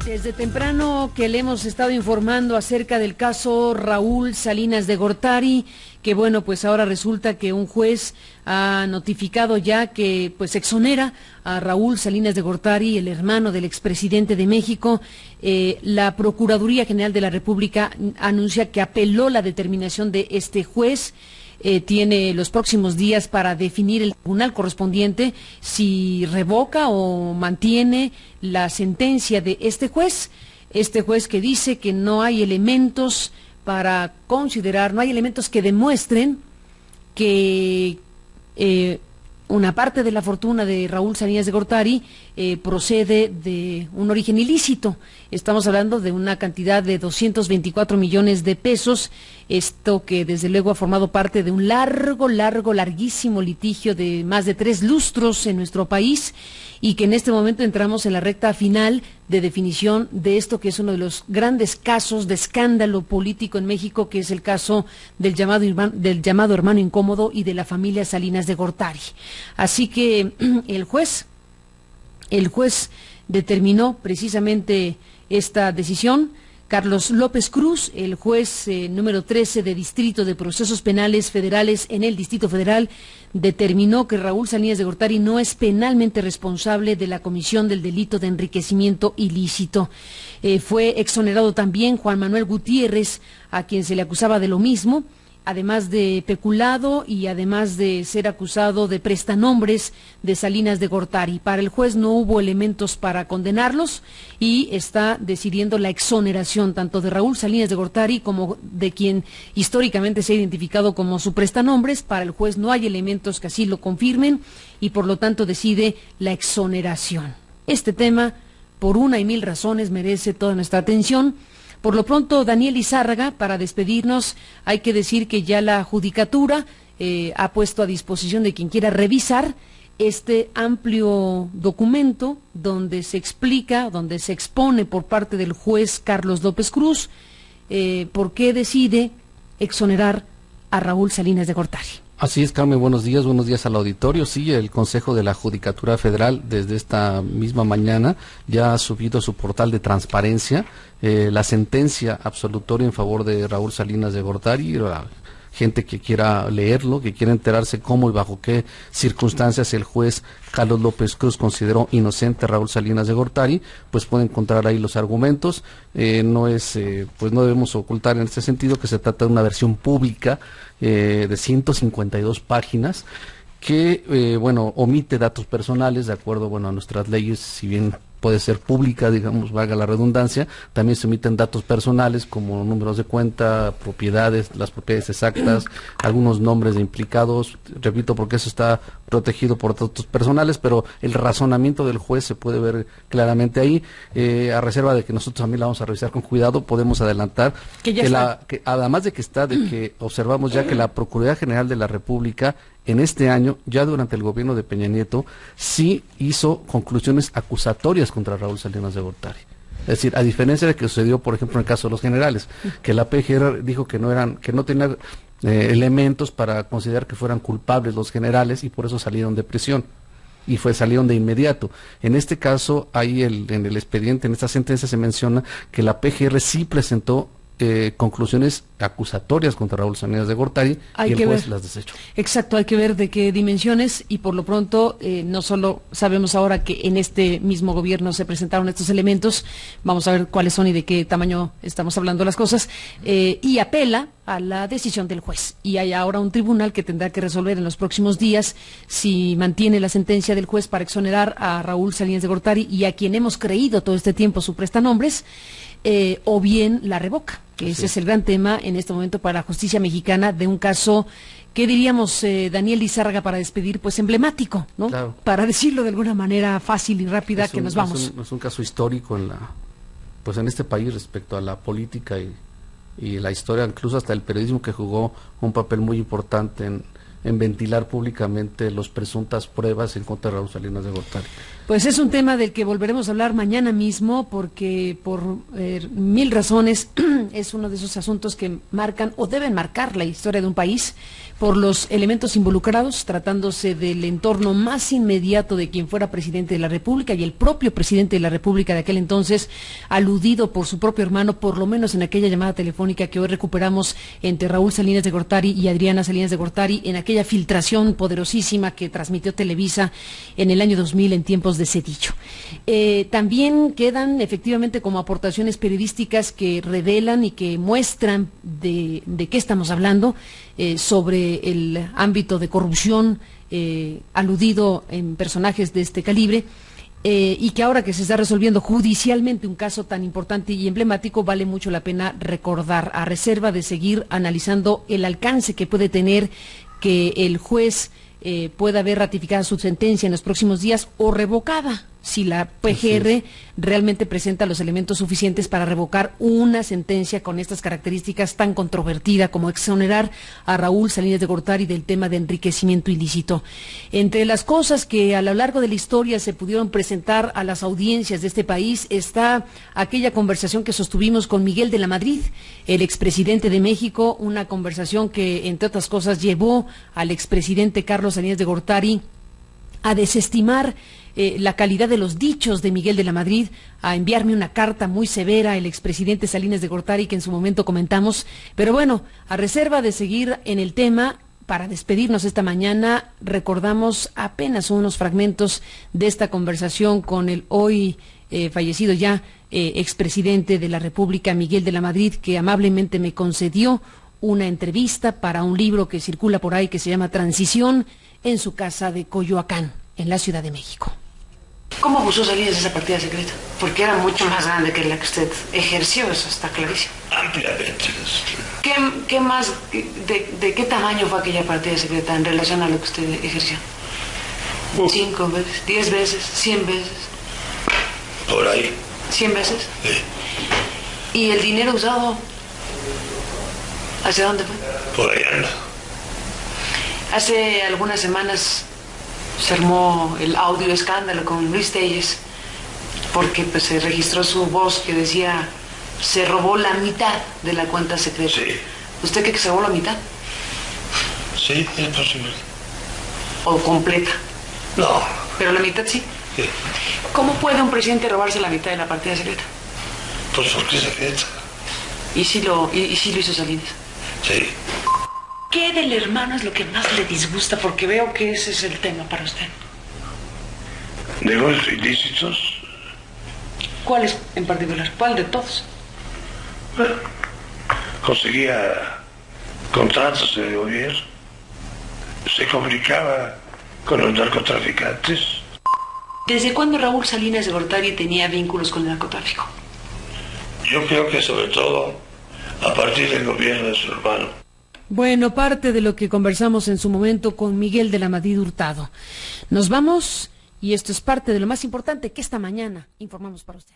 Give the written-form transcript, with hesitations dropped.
Desde temprano que le hemos estado informando acerca del caso Raúl Salinas de Gortari, que bueno, pues ahora resulta que un juez ha notificado ya que pues exonera a Raúl Salinas de Gortari, el hermano del expresidente de México. La Procuraduría General de la República anuncia que apeló la determinación de este juez. Tiene los próximos días para definir el tribunal correspondiente si revoca o mantiene la sentencia de este juez que dice que no hay elementos para considerar, no hay elementos que demuestren que una parte de la fortuna de Raúl Salinas de Gortari procede de un origen ilícito. Estamos hablando de una cantidad de 224 millones de pesos, esto que desde luego ha formado parte de un larguísimo litigio de más de 3 lustros en nuestro país, y que en este momento entramos en la recta final de definición de esto que es uno de los grandes casos de escándalo político en México, que es el caso del llamado hermano incómodo y de la familia Salinas de Gortari. Así que el juez determinó precisamente esta decisión. Carlos López Cruz, el juez número 13 de Distrito de Procesos Penales Federales en el Distrito Federal, determinó que Raúl Salinas de Gortari no es penalmente responsable de la comisión del delito de enriquecimiento ilícito. Fue exonerado también Juan Manuel Gutiérrez, a quien se le acusaba de lo mismo, además de peculado y además de ser acusado de prestanombres de Salinas de Gortari. Para el juez no hubo elementos para condenarlos y está decidiendo la exoneración tanto de Raúl Salinas de Gortari como de quien históricamente se ha identificado como su prestanombres. Para el juez no hay elementos que así lo confirmen y por lo tanto decide la exoneración. Este tema, por una y mil razones, merece toda nuestra atención. Por lo pronto, Daniel Lizárraga, para despedirnos, hay que decir que ya la Judicatura ha puesto a disposición de quien quiera revisar este amplio documento donde se explica, donde se expone por parte del juez Carlos López Cruz por qué decide exonerar a Raúl Salinas de Gortari. Así es, Carmen, buenos días al auditorio. Sí, el Consejo de la Judicatura Federal desde esta misma mañana ya ha subido a su portal de transparencia la sentencia absolutoria en favor de Raúl Salinas de Gortari. Gente que quiera leerlo, que quiera enterarse cómo y bajo qué circunstancias el juez Carlos López Cruz consideró inocente a Raúl Salinas de Gortari, pues puede encontrar ahí los argumentos. Pues no debemos ocultar en este sentido que se trata de una versión pública de 152 páginas que, omite datos personales de acuerdo, a nuestras leyes. Si bien puede ser pública, digamos, valga la redundancia, también se omiten datos personales como números de cuenta, propiedades, las propiedades exactas, algunos nombres de implicados, repito, porque eso está protegido por datos personales, pero el razonamiento del juez se puede ver claramente ahí. A reserva de que nosotros también la vamos a revisar con cuidado, podemos adelantar que además de que observamos ya que la Procuraduría General de la República en este año, ya durante el gobierno de Peña Nieto, sí hizo conclusiones acusatorias contra Raúl Salinas de Gortari. Es decir, a diferencia de que sucedió, por ejemplo, en el caso de los generales, que la PGR dijo que no tenía elementos para considerar que fueran culpables los generales y por eso salieron de prisión y salieron de inmediato. En este caso, ahí en el expediente, en esta sentencia se menciona que la PGR sí presentó conclusiones acusatorias contra Raúl Salinas de Gortari y el juez las desechó. Exacto, hay que ver de qué dimensiones y por lo pronto no solo sabemos ahora que en este mismo gobierno se presentaron estos elementos, vamos a ver cuáles son y de qué tamaño estamos hablando las cosas, y apela a la decisión del juez. Y hay ahora un tribunal que tendrá que resolver en los próximos días si mantiene la sentencia del juez para exonerar a Raúl Salinas de Gortari y a quien hemos creído todo este tiempo su prestanombres, o bien la revoca, que ese es el gran tema en este momento para la justicia mexicana de un caso que diríamos, Daniel Lizárraga, para despedir, pues emblemático, ¿no? Claro. Para decirlo de alguna manera fácil y rápida, que nos vamos. Es un caso histórico en este país respecto a la política y la historia, incluso hasta el periodismo, que jugó un papel muy importante en ventilar públicamente las presuntas pruebas en contra de Raúl Salinas de Gortari. Pues es un tema del que volveremos a hablar mañana mismo, porque por mil razones es uno de esos asuntos que marcan o deben marcar la historia de un país por los elementos involucrados, tratándose del entorno más inmediato de quien fuera presidente de la República y el propio presidente de la República de aquel entonces, aludido por su propio hermano, por lo menos en aquella llamada telefónica que hoy recuperamos entre Raúl Salinas de Gortari y Adriana Salinas de Gortari, en aquella filtración poderosísima que transmitió Televisa en el año 2000 en tiempos de Cedillo. También quedan efectivamente como aportaciones periodísticas que revelan y que muestran de qué estamos hablando, sobre el ámbito de corrupción aludido en personajes de este calibre, y que ahora que se está resolviendo judicialmente un caso tan importante y emblemático, vale mucho la pena recordar, a reserva de seguir analizando el alcance que puede tener que el juez pueda ver ratificada su sentencia en los próximos días o revocada, si la PGR realmente presenta los elementos suficientes para revocar una sentencia con estas características tan controvertida como exonerar a Raúl Salinas de Gortari del tema de enriquecimiento ilícito. Entre las cosas que a lo largo de la historia se pudieron presentar a las audiencias de este país está aquella conversación que sostuvimos con Miguel de la Madrid, el expresidente de México, una conversación que, entre otras cosas, llevó al expresidente Carlos Salinas de Gortari a desestimar la calidad de los dichos de Miguel de la Madrid, a enviarme una carta muy severa el expresidente Salinas de Gortari, que en su momento comentamos. Pero bueno, a reserva de seguir en el tema, para despedirnos esta mañana, recordamos apenas unos fragmentos de esta conversación con el hoy fallecido ya expresidente de la República, Miguel de la Madrid, que amablemente me concedió una entrevista para un libro que circula por ahí que se llama Transición, en su casa de Coyoacán, en la Ciudad de México. ¿Cómo abusó Salinas de esa partida secreta? Porque era mucho más grande que la que usted ejerció, eso está clarísimo. Ampliamente. ¿Qué más, de qué tamaño fue aquella partida secreta en relación a lo que usted ejerció? 5 veces, 10 veces, 100 veces. Por ahí. 100 veces. Sí. ¿Y el dinero usado? ¿Hacia dónde fue? Por ahí anda. Hace algunas semanas se armó el audio escándalo con Luis Telles, porque pues se registró su voz que decía se robó la mitad de la cuenta secreta. Sí. ¿Usted cree que se robó la mitad? Sí, es posible. ¿O completa? No. Pero la mitad sí. Sí. ¿Cómo puede un presidente robarse la mitad de la partida secreta? Pues porque es secreta. ¿Y si lo hizo Salinas? Sí. ¿Qué del hermano es lo que más le disgusta? Porque veo que ese es el tema para usted. Negocios ilícitos. ¿Cuál es en particular? ¿Cuál de todos? Bueno, conseguía contratos de gobierno. Se comunicaba con los narcotraficantes. ¿Desde cuándo Raúl Salinas de Gortari tenía vínculos con el narcotráfico? Yo creo que sobre todo a partir del gobierno de su hermano. Bueno, parte de lo que conversamos en su momento con Miguel de la Madrid Hurtado. Nos vamos, y esto es parte de lo más importante que esta mañana informamos para usted.